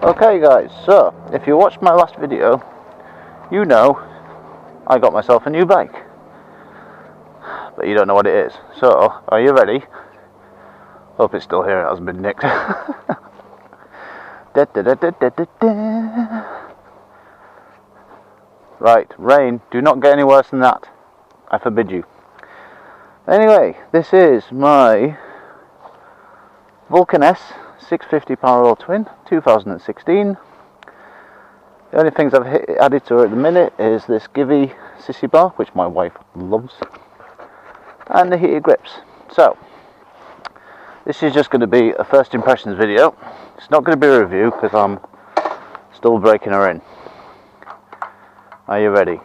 Okay guys, so if you watched my last video, you know I got myself a new bike, but you don't know what it is. So, are you ready? Hope it's still here, it hasn't been nicked. Da, da, da, da, da, da, da. Right, rain, do not get any worse than that. I forbid you. Anyway, this is my Vulcan S 650 parallel twin 2016. The only things I've added to it at the minute is this Givy sissy bar, which my wife loves, and the heated grips. So this is just going to be a first impressions video. It's not going to be a review because I'm still breaking her in. Are you ready?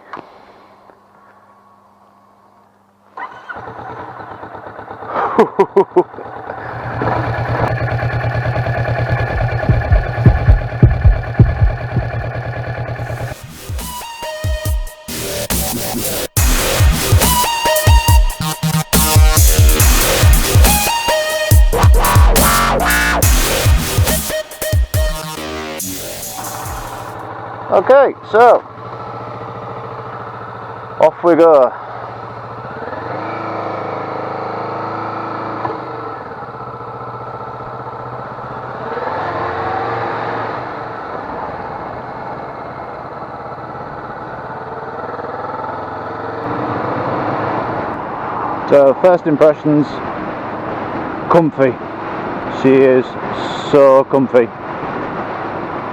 Okay, so off we go. So first impressions, comfy. She is so comfy.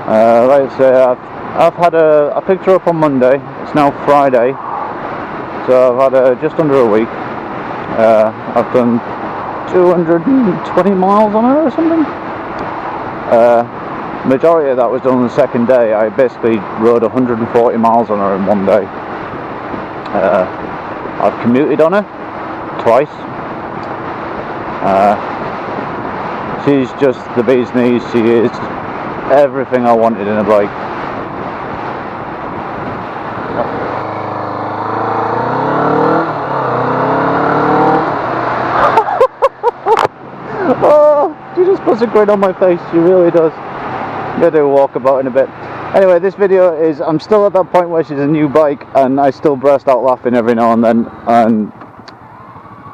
Like I say, I picked her up on Monday. It's now Friday, so I've had her just under a week. I've done 220 miles on her or something. Majority of that was done on the second day. I basically rode 140 miles on her in one day. I've commuted on her twice. She's just the bee's knees. She is everything I wanted in a bike. Oh, she just puts a grin on my face. She really does. I'm gonna do a walkabout in a bit. Anyway, this video is, I'm still at that point where she's a new bike and I still burst out laughing every now and then, and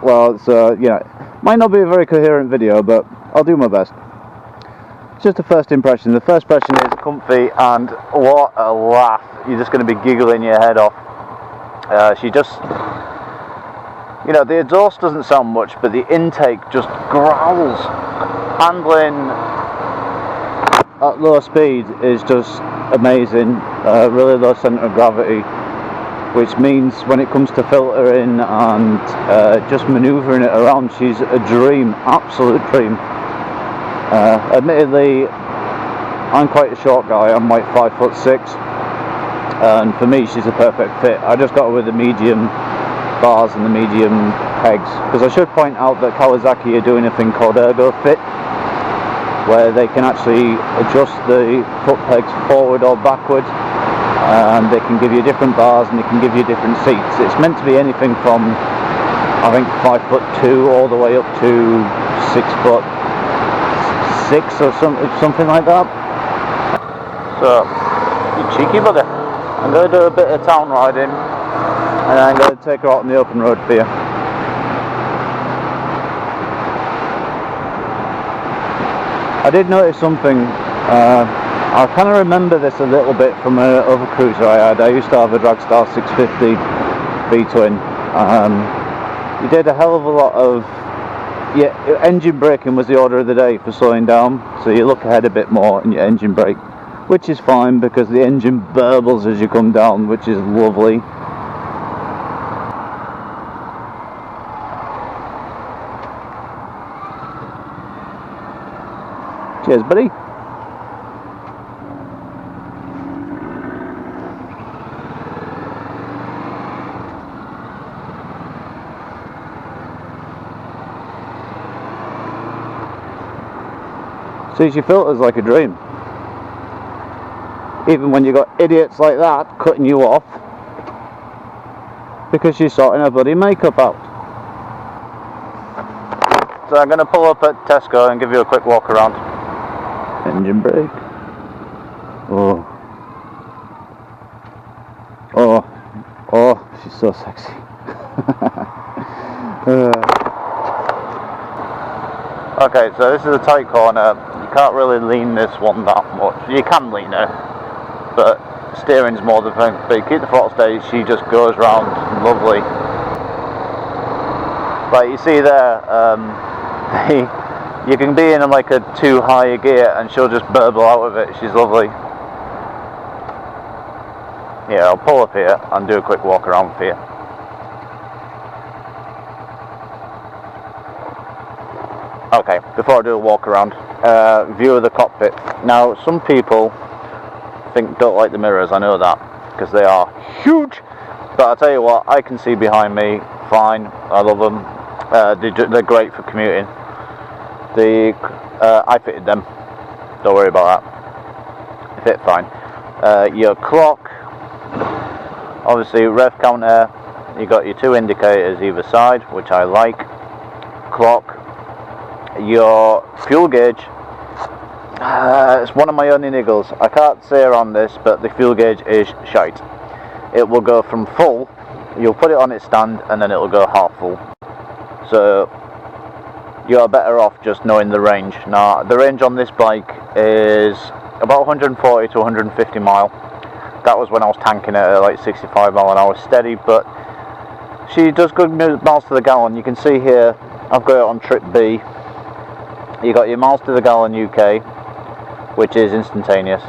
well, it's you know, might not be a very coherent video, but I'll do my best. It's just a first impression. The first impression is comfy, and what a laugh. You're just going to be giggling your head off. She just, you know, the exhaust doesn't sound much, but the intake just growls. Handling at low speed is just amazing. Really low centre of gravity, which means when it comes to filtering and just manoeuvring it around, she's a dream, absolute dream. Admittedly, I'm quite a short guy. I'm like 5'6", and for me she's a perfect fit. I just got her with the medium bars and the medium pegs, because I should point out that Kawasaki are doing a thing called Ergo Fit, where they can actually adjust the foot pegs forward or backward, and they can give you different bars and they can give you different seats. It's meant to be anything from, I think, 5'2" all the way up to 6'6" or something like that. So, you cheeky bugger. I'm going to do a bit of town riding, and I'm going to take her out on the open road for you. I did notice something. I kind of remember this a little bit from another cruiser I had. I used to have a Dragstar 650 V-twin. You did a hell of a lot of, yeah, engine braking was the order of the day for slowing down. So you look ahead a bit more and you engine brake, which is fine because the engine burbles as you come down, which is lovely. Cheers, buddy. See, she filters like a dream. Even when you got idiots like that cutting you off because she's sorting her bloody makeup out. So I'm going to pull up at Tesco and give you a quick walk around. Engine brake. Oh. Oh. Oh, she's so sexy. Okay, so this is a tight corner. You can't really lean this one that much. You can lean her, but steering's more the thing. But you keep the throttle steady, she just goes round lovely. Like you see there, you can be in like a too high a gear and she'll just burble out of it. She's lovely. Yeah, I'll pull up here and do a quick walk around for you. Okay, before I do a walk around, view of the cockpit. Now, some people don't like the mirrors, I know that, because they are huge. But I'll tell you what, I can see behind me fine. I love them. They're great for commuting. I fitted them. Don't worry about that. They fit fine. Your clock, obviously rev counter. You got your 2 indicators either side, which I like. Clock. Your fuel gauge, it's one of my only niggles. I can't say around this, but the fuel gauge is shite. It will go from full, you'll put it on its stand, and then it will go half full. So you're better off just knowing the range. Now, the range on this bike is about 140 to 150 mile. That was when I was tanking it at like 65 mile an hour steady, but she does good miles to the gallon. You can see here, I've got it on trip B. You got your miles to the gallon UK, which is instantaneous.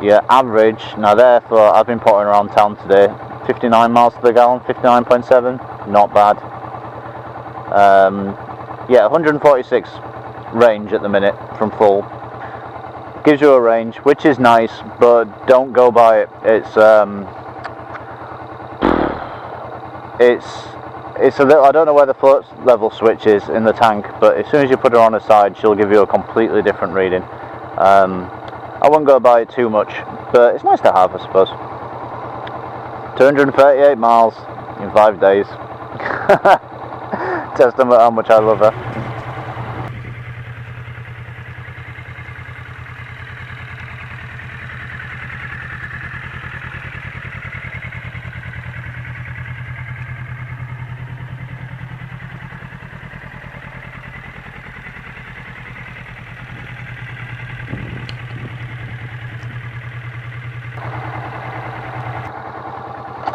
Your average, now therefore I've been potting around town today, 59 miles to the gallon, 59.7, not bad. Yeah, 146 range at the minute from full. Gives you a range, which is nice, but don't go by it. It's a little, I don't know where the float level switch is in the tank, but as soon as you put her on her side, she'll give you a completely different reading. I won't go by it too much, but it's nice to have, I suppose. 238 miles in 5 days. Testament how much I love her.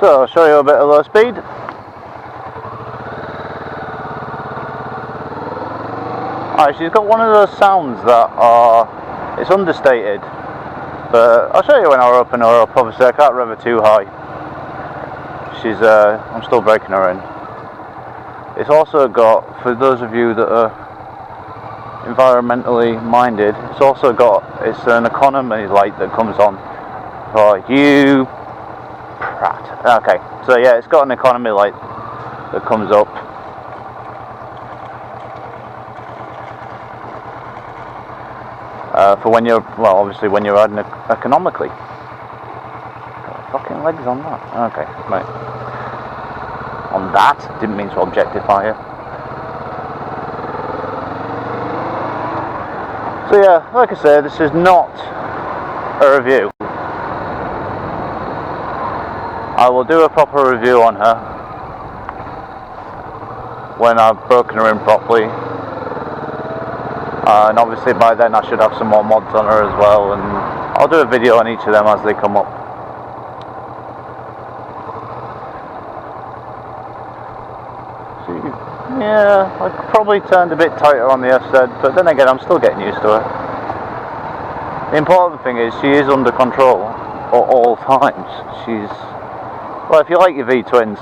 So I'll show you a bit of low speed. Alright, she's got one of those sounds that are, it's understated, but I'll show you when I open her up. Obviously I can't rev her too high. I'm still breaking her in. It's also got, for those of you that are environmentally minded, it's an economy light that comes on for you. Okay, so yeah, it's got an economy light that comes up. For when you're, well, obviously when you're riding economically. Got fucking legs on that. Okay, right. On that, didn't mean to objectify you. So yeah, like I say, this is not a review. I will do a proper review on her when I've broken her in properly, and obviously by then I should have some more mods on her as well, and I'll do a video on each of them as they come up. So, yeah, I probably turned a bit tighter on the FZ, but then again I'm still getting used to it. The important thing is she is under control at all times. Well, if you like your V-twins,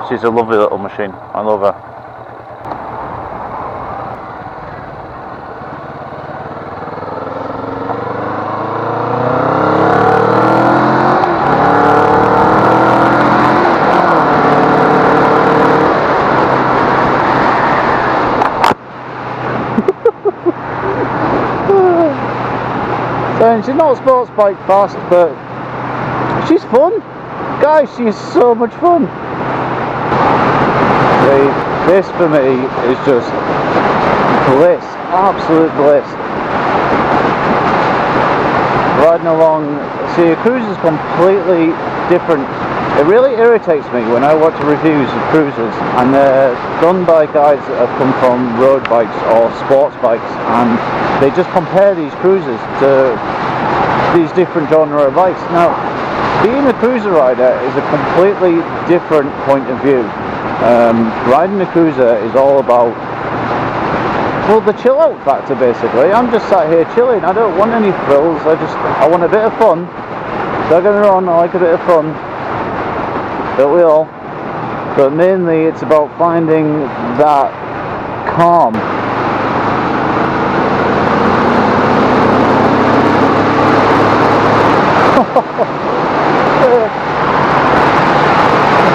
she's a lovely little machine. I love her. So she's not a sports bike fast, but she's fun. Guys, she's so much fun. See, this for me is just bliss, absolute bliss. riding along. See, a cruiser is completely different. It really irritates me when I watch reviews of cruisers and they're done by guys that have come from road bikes or sports bikes, and they just compare these cruisers to these different genre of bikes. Now, being a cruiser rider is a completely different point of view. Riding a cruiser is all about, well, the chill out factor basically. I'm just sat here chilling. I don't want any thrills. I want a bit of fun. Don't get me wrong, I like a bit of fun. Don't we all? But mainly it's about finding that calm.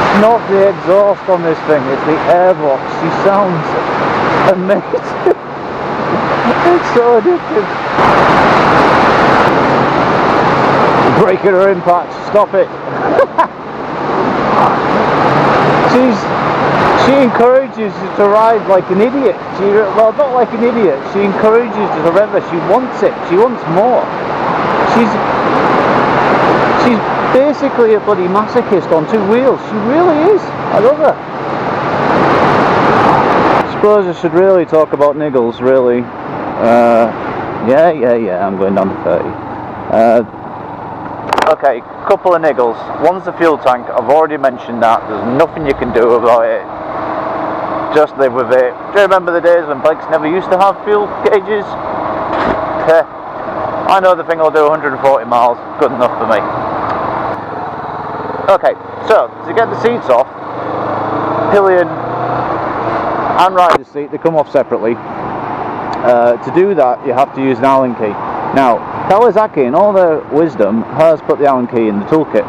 It's not the exhaust on this thing, it's the airbox. She sounds amazing. It's so addictive. Braking her impact, stop it. She encourages you to ride like an idiot. Well, not like an idiot. She encourages you to rev her. She wants it. She wants more. She's basically a bloody masochist on two wheels. She really is. I love her. I suppose I should really talk about Niggles, really. Yeah, I'm going down to 30. Okay, couple of niggles. One's the fuel tank. I've already mentioned that. There's nothing you can do about it. Just live with it. Do you remember the days when bikes never used to have fuel gauges? I know the thing will do 140 miles. Good enough for me. Okay, so to get the seats off, pillion and rider seat, they come off separately. To do that, you have to use an Allen key. Now, Kawasaki, in all their wisdom, has put the Allen key in the toolkit,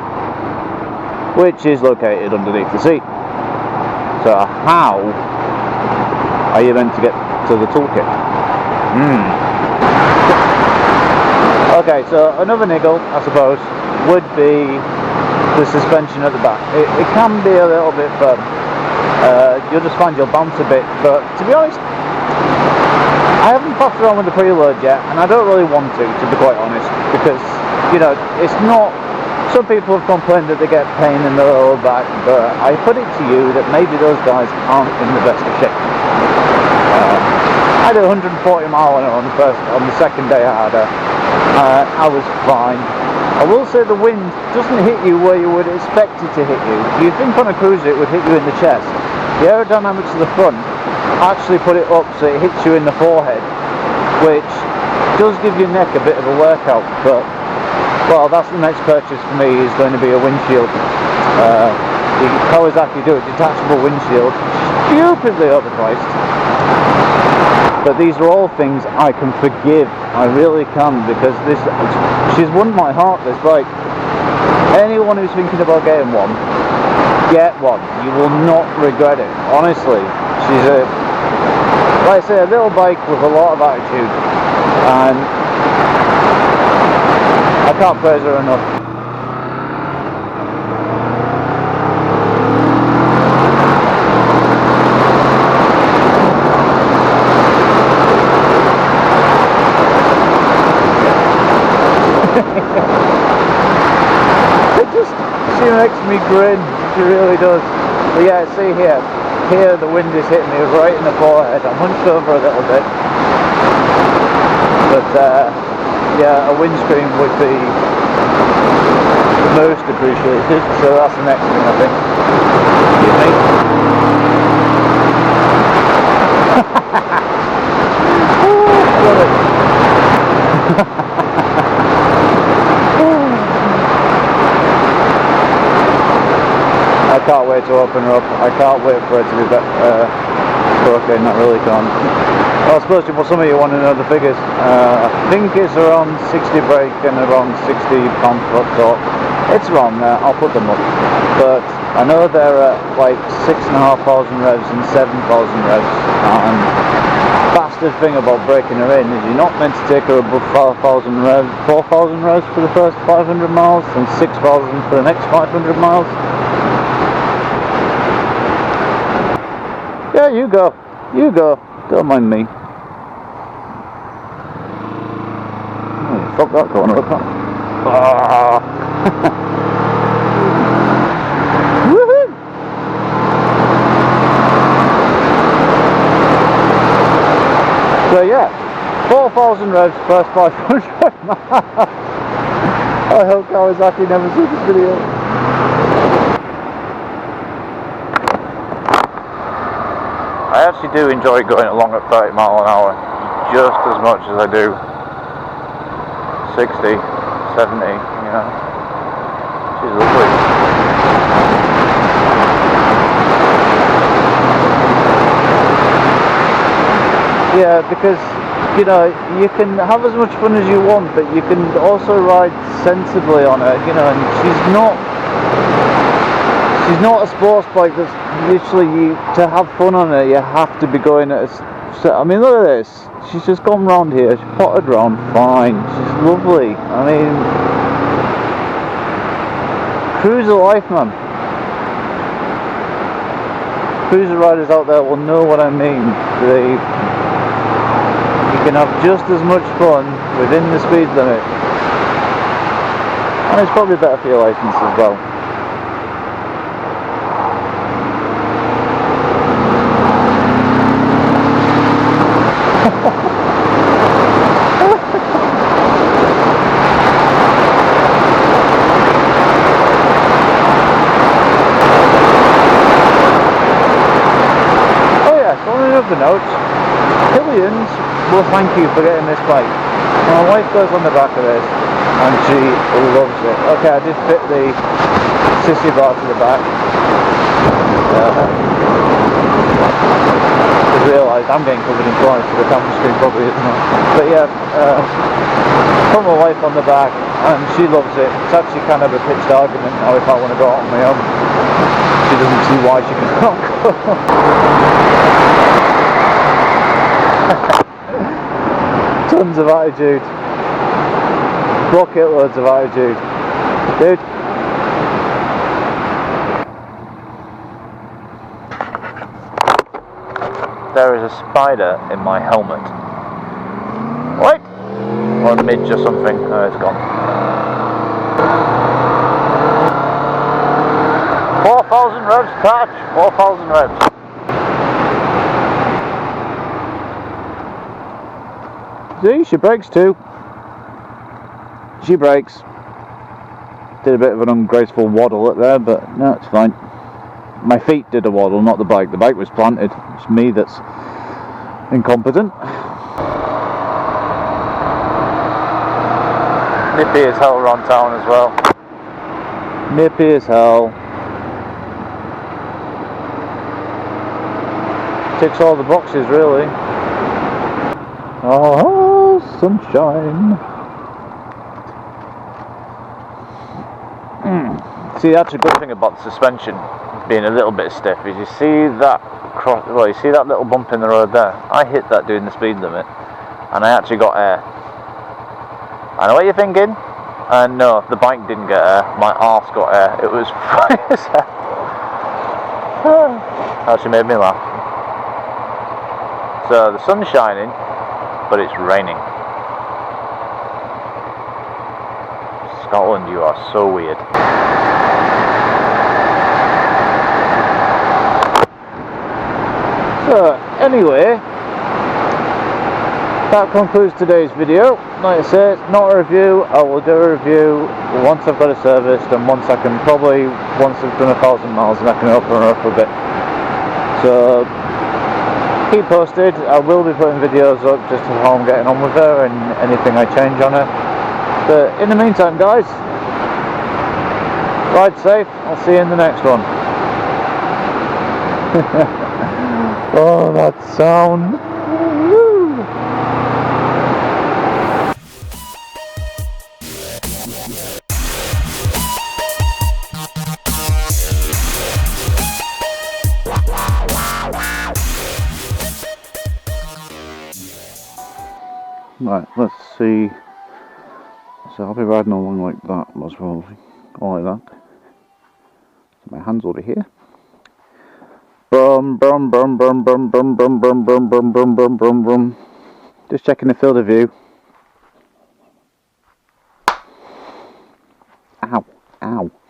which is located underneath the seat. So how are you meant to get to the toolkit? Okay, so another niggle, I suppose, would be the suspension at the back. It can be a little bit firm. You'll just find you'll bounce a bit, but to be honest, I haven't fucked around with the preload yet, and I don't really want to be quite honest, because, you know, it's not... Some people have complained that they get pain in the lower back, but I put it to you that maybe those guys aren't in the best of shape. I did 140 mile an hour on the second day I had her. I was fine. I will say the wind doesn't hit you where you would expect it to hit you. You think on a cruiser it would hit you in the chest. The aerodynamics of the front actually put it up so it hits you in the forehead, which does give your neck a bit of a workout, but well, that's the next purchase for me, is going to be a windshield. The Kawasaki do a detachable windshield, stupidly overpriced, but these are all things I can forgive. I really can, because she's won my heart, this bike. Anyone who's thinking about getting one, get one. You will not regret it, honestly. She's like I say, a little bike with a lot of attitude, and I can't praise her enough. She makes me grin, she really does. But yeah, see here the wind is hitting me right in the forehead. I'm hunched over a little bit, but yeah, a windscreen would be the most appreciated, so that's the next thing, I think. Excuse me. Love it. I can't wait to open her up. I can't wait for it to be broken. I really can't. Well, I suppose for some of you want to know the figures. I think it's around 60 brake and around 60 pound-foot torque. It's around there. I'll put them up. But I know they're at like 6,500 revs and 7,000 revs. And the bastard thing about breaking her in is you're not meant to take her above 4,000 revs for the first 500 miles and 6,000 for the next 500 miles. Yeah, you go. Don't mind me. Oh, fuck that corner up. Woohoo! So yeah, 4,000 revs, first 500 miles. I hope Kawasaki never sees this video. I actually do enjoy going along at 30 miles an hour just as much as I do 60, 70, you know. She's lovely. Yeah, because, you know, you can have as much fun as you want, but you can also ride sensibly on her, you know, and she's not a sports bike that's literally, to have fun on it, you have to be going at a, I mean, look at this, she's just gone round here, she's potted round fine, she's lovely. I mean, cruiser life, man. Cruiser riders out there will know what I mean. You can have just as much fun within the speed limit, and it's probably better for your license as well. Oh yes, on another note, Pillions will thank you for getting this bike. My wife goes on the back of this and she loves it. Okay, I did fit the sissy bar to the back. I realised I'm getting covered in flies, so the camera screen probably isn't. But yeah, put my wife on the back and she loves it. It's actually kind of a pitched argument now if I want to go out on my own. She doesn't see why she cannot go. Tons of attitude. Bucket loads of attitude. Dude. There is a spider in my helmet. What? Or a midge or something. Oh, it's gone. 4,000 revs touch. 4,000 revs. See, she brakes too. She brakes. Did a bit of an ungraceful waddle up there, but no, it's fine. My feet did a waddle, not the bike. The bike was planted. It's me that's incompetent. Nippy as hell around town as well. Nippy as hell. Ticks all the boxes, really. Oh, sunshine. See, that's a good thing about the suspension being a little bit stiff. Is you see that you see that little bump in the road there? I hit that doing the speed limit, and I actually got air. I know what you're thinking. No, the bike didn't get air. My arse got air. It was funny as hell. Actually made me laugh. So the sun's shining, but it's raining. Scotland, you are so weird. So anyway, that concludes today's video. Like I say, it's not a review. I will do a review once I've got it serviced, and once I've done 1,000 miles, and I can open her up a bit. So keep posted. I will be putting videos up just of how I'm getting on with her and anything I change on her. But in the meantime, guys, ride safe. I'll see you in the next one. Oh, that sound. Woo. Right, let's see. So I'll be riding along like that, most probably. All like that. So my hands will be here. Brum brum brum brum brum brum brum brum brum brum brum brum brum brum. Just checking the field of view. Ow.